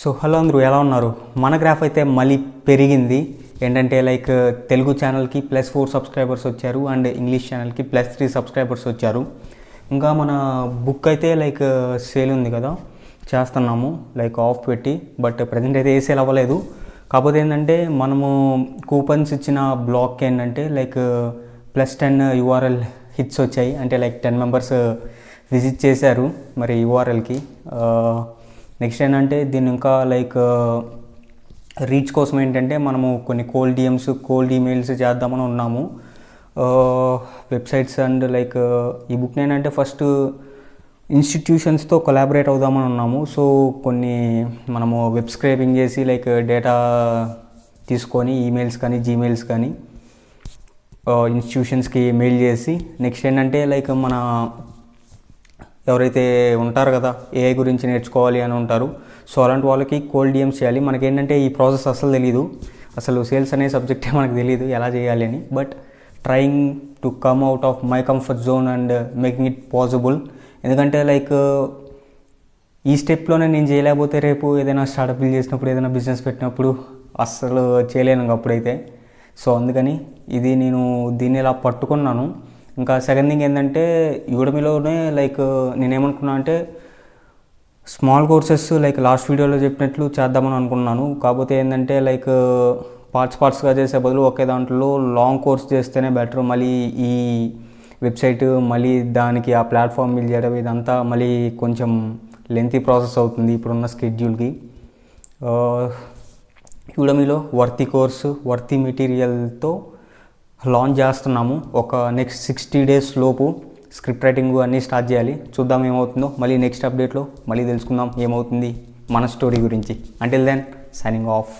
So hello అందరూ ఎలా ఉన్నారు? మన గ్రాఫ్ అయితే మళ్ళీ పెరిగింది. ఏంటంటే లైక్ తెలుగు ఛానల్కి +4 సబ్స్క్రైబర్స్ వచ్చారు అండ్ ఇంగ్లీష్ ఛానల్కి +3 సబ్స్క్రైబర్స్ వచ్చారు. ఇంకా మన బుక్ అయితే లైక్ సేల్ ఉంది కదా, చేస్తున్నాము లైక్ ఆఫ్ పెట్టి. బట్ ప్రజెంట్ అయితే ఏ సేల్ అవ్వలేదు. కాకపోతే ఏంటంటే మనము కూపన్స్ ఇచ్చిన బ్లాక్కి ఏంటంటే లైక్ +10 URL హిట్స్ వచ్చాయి. అంటే లైక్ 10 మెంబర్స్ విజిట్ చేశారు మరి URLకి. నెక్స్ట్ ఏంటంటే దీన్ని ఇంకా లైక్ రీచ్ కోసం ఏంటంటే మనము కొన్ని కోల్డ్ ఈమెయిల్స్ చేద్దామని ఉన్నాము వెబ్సైట్స్ అండ్ లైక్ ఈ బుక్ ఏంటంటే ఫస్ట్ ఇన్స్టిట్యూషన్స్తో కొలాబరేట్ అవుదామని ఉన్నాము. సో కొన్ని మనము వెబ్ స్క్రేపింగ్ చేసి లైక్ డేటా తీసుకొని ఈమెయిల్స్ కానీ జీమెయిల్స్ కానీ ఇన్స్టిట్యూషన్స్కి మెయిల్ చేసి నెక్స్ట్ ఏంటంటే లైక్ మన ఎవరైతే ఉంటారు కదా ఏఐ గురించి నేర్చుకోవాలి అని ఉంటారు, సో అలాంటి వాళ్ళకి కోల్డ్ డిఎమ్స్ చేయాలి. మనకేంటంటే ఈ ప్రాసెస్ అసలు తెలీదు, అసలు సేల్స్ అనే సబ్జెక్టే మనకు తెలియదు ఎలా చేయాలి అని. But trying to come out of my comfort zone and making it possible. ఎందుకంటే లైక్ ఈ స్టెప్లోనే నేను చేయలేకపోతే రేపు ఏదైనా స్టార్టప్ బిల్డ్ చేసినప్పుడు ఏదైనా బిజినెస్ పెట్టినప్పుడు అస్సలు చేయలేను అప్పుడైతే. సో అందుకని నేను దీన్ని ఇలా పట్టుకున్నాను. ఇంకా సెకండ్ థింగ్ ఏంటంటే యూడమీలోనే లైక్ నేనేమనుకున్నా అంటే స్మాల్ కోర్సెస్ లైక్ లాస్ట్ వీడియోలో చెప్పినట్లు చేద్దామని అనుకున్నాను. కాకపోతే ఏంటంటే లైక్ పార్ట్స్గా చేసే బదులు ఒకే దాంట్లో లాంగ్ కోర్స్ చేస్తేనే బెటర్. మళ్ళీ ఈ వెబ్సైట్ మళ్ళీ దానికి ఆ ప్లాట్ఫామ్ బిల్డ్ చేయడం ఇదంతా మళ్ళీ కొంచెం లెంతీ ప్రాసెస్ అవుతుంది ఇప్పుడున్న స్కెడ్యూల్కి. యూడమీలో వర్తి మెటీరియల్తో లాంచ్ చేస్తున్నాము. ఒక నెక్స్ట్ 60 days లోపు స్క్రిప్ట్ రైటింగ్ అన్నీ స్టార్ట్ చేయాలి. చూద్దాం ఏమవుతుందో. మళ్ళీ నెక్స్ట్ అప్డేట్లో మళ్ళీ తెలుసుకుందాం ఏమవుతుంది మన స్టోరీ గురించి. Until then signing of.